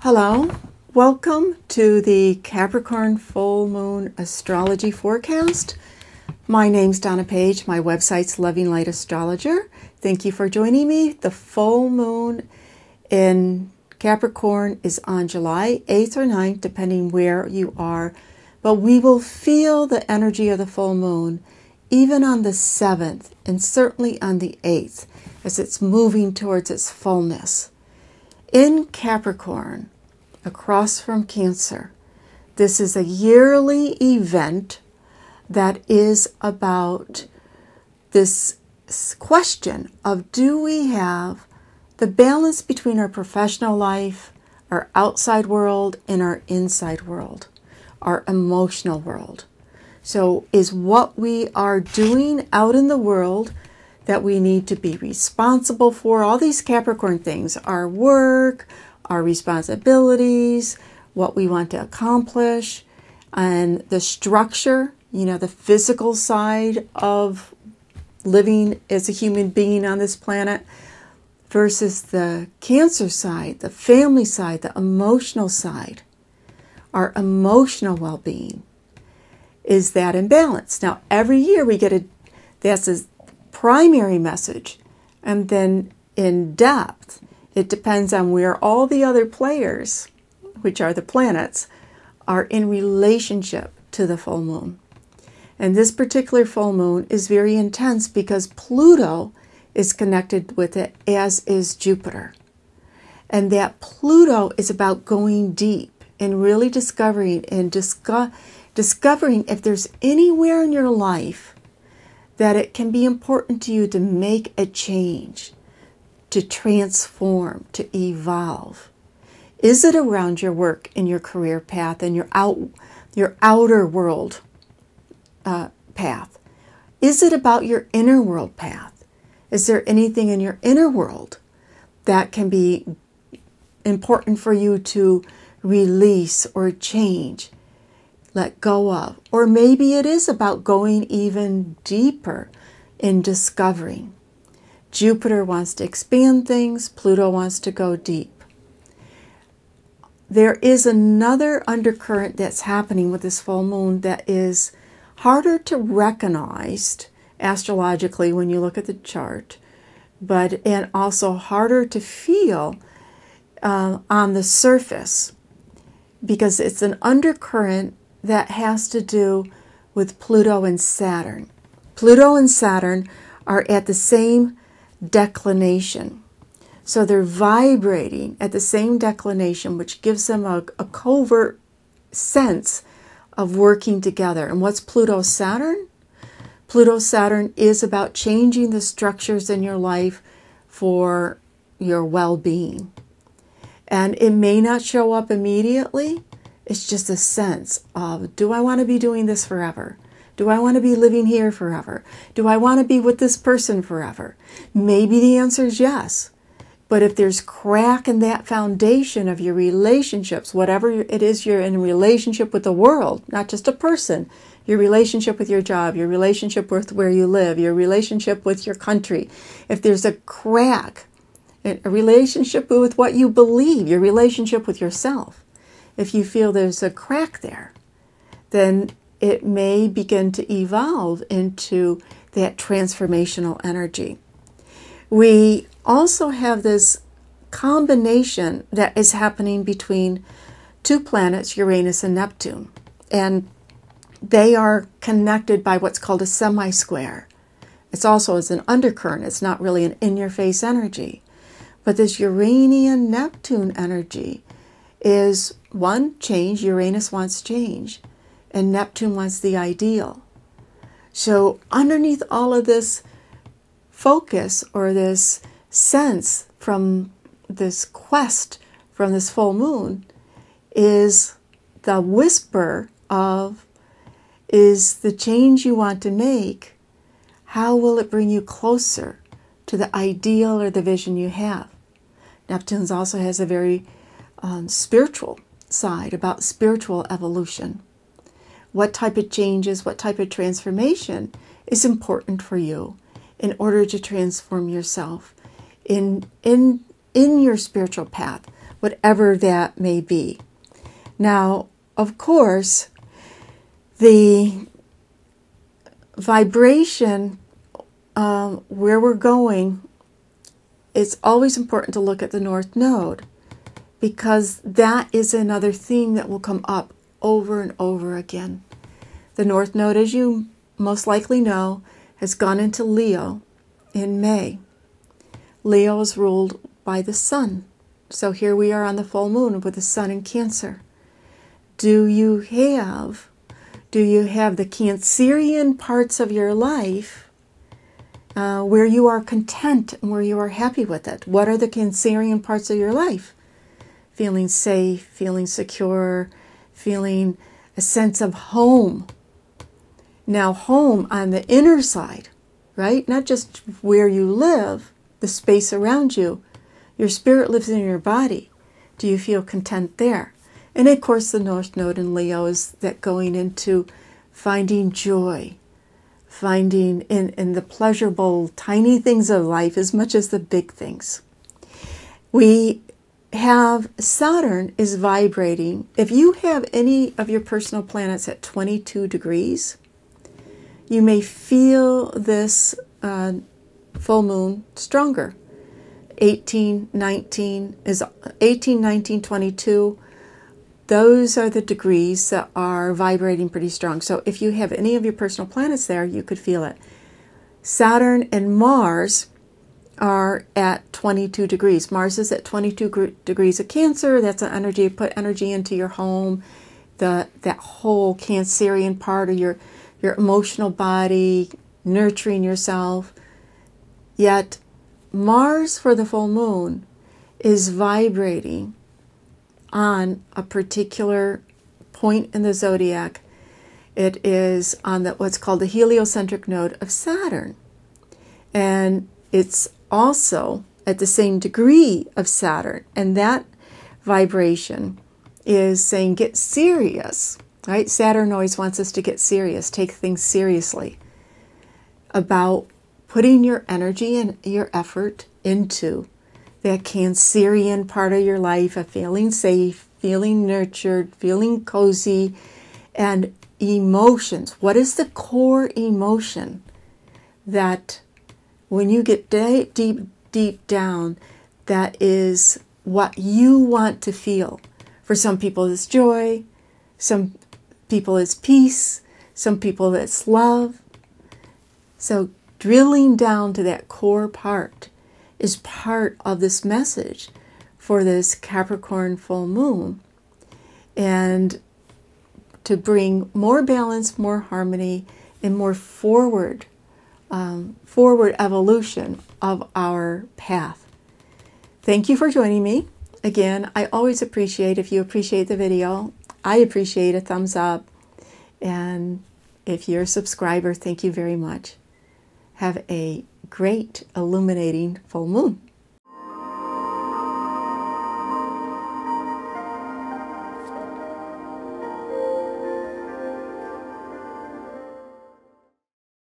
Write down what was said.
Hello, welcome to the Capricorn full moon astrology forecast. My name's Donna Page. My website's Loving Light Astrologer. Thank you for joining me. The full moon in Capricorn is on July 8th or 9th, depending where you are. But we will feel the energy of the full moon even on the 7th and certainly on the 8th as it's moving towards its fullness. In Capricorn, across from Cancer, this is a yearly event that is about this question of, do we have the balance between our professional life, our outside world, and our inside world, our emotional world? So is what we are doing out in the world that we need to be responsible for, all these Capricorn things, our work, our responsibilities, what we want to accomplish, and the structure, the physical side of living as a human being on this planet, versus the Cancer side, the family side, the emotional side, our emotional well-being. Is that in balance? Now, every year we get that's a primary message, and then in depth, it depends on where all the other players, which are the planets, are in relationship to the full moon. And this particular full moon is very intense because Pluto is connected with it, as is Jupiter. And that Pluto is about going deep and really discovering if there's anywhere in your life that it can be important to you to make a change, to transform, to evolve. Is it around your work and your career path and your outer world path? Is it about your inner world path? Is there anything in your inner world that can be important for you to release or change, let go of? Or maybe it is about going even deeper in discovering. Jupiter wants to expand things, Pluto wants to go deep. There is another undercurrent that's happening with this full moon that is harder to recognize astrologically when you look at the chart, and also harder to feel on the surface, because it's an undercurrent that has to do with Pluto and Saturn. Pluto and Saturn are at the same declination. So they're vibrating at the same declination, which gives them a covert sense of working together. And what's Pluto-Saturn? Pluto-Saturn is about changing the structures in your life for your well-being. And it may not show up immediately. It's just a sense of, do I want to be doing this forever? Do I want to be living here forever? Do I want to be with this person forever? Maybe the answer is yes. But if there's crack in that foundation of your relationships, whatever it is you're in relationship with the world, not just a person, your relationship with your job, your relationship with where you live, your relationship with your country, if there's a crack, a relationship with what you believe, your relationship with yourself, if you feel there's a crack there, then it may begin to evolve into that transformational energy. We also have this combination that is happening between two planets, Uranus and Neptune. And they are connected by what's called a semi-square. It's also as an undercurrent. It's not really an in-your-face energy. But this Uranian-Neptune energy is one, change. Uranus wants change, and Neptune wants the ideal. So underneath all of this focus, or this sense from this quest, from this full moon, is the whisper of, is the change you want to make, how will it bring you closer to the ideal or the vision you have? Neptune also has a very spiritual side, about spiritual evolution. What type of changes, what type of transformation is important for you in order to transform yourself in your spiritual path? whatever that may be. Now, of course, the vibration where we're going, it's always important to look at the North Node, because that is another theme that will come up over and over again. The North Node, as you most likely know, has gone into Leo in May. Leo is ruled by the Sun. So here we are on the full moon with the Sun in Cancer. Do you have the Cancerian parts of your life where you are content and where you are happy with it? What are the Cancerian parts of your life? Feeling safe, feeling secure, feeling a sense of home. Now, home on the inner side, right? Not just where you live, the space around you. Your spirit lives in your body. Do you feel content there? And of course, the North Node in Leo is that going into finding joy, finding in the pleasurable, tiny things of life as much as the big things. We have Saturn is vibrating. If you have any of your personal planets at 22 degrees, you may feel this full moon stronger. 18, 19, 22, those are the degrees that are vibrating pretty strong. So if you have any of your personal planets there, you could feel it. Saturn and Mars are at 22 degrees. Mars is at 22 degrees of Cancer. That's an energy, put energy into your home, that whole Cancerian part of your emotional body, nurturing yourself. Yet Mars for the full moon is vibrating on a particular point in the zodiac. It is on what's called the heliocentric node of Saturn. And it's also at the same degree of Saturn. And that vibration is saying get serious, right? Saturn always wants us to get serious, take things seriously, about putting your energy and your effort into that Cancerian part of your life, of feeling safe, feeling nurtured, feeling cozy, and emotions. What is the core emotion that when you get deep down, that is what you want to feel? For some people it's joy, some people it's peace, some people it's love. So drilling down to that core part is part of this message for this Capricorn full moon, and to bring more balance, more harmony, and more forward evolution of our path. Thank you for joining me. Again, I always appreciate if you appreciate the video. I appreciate a thumbs up. And if you're a subscriber, thank you very much. Have a great illuminating full moon.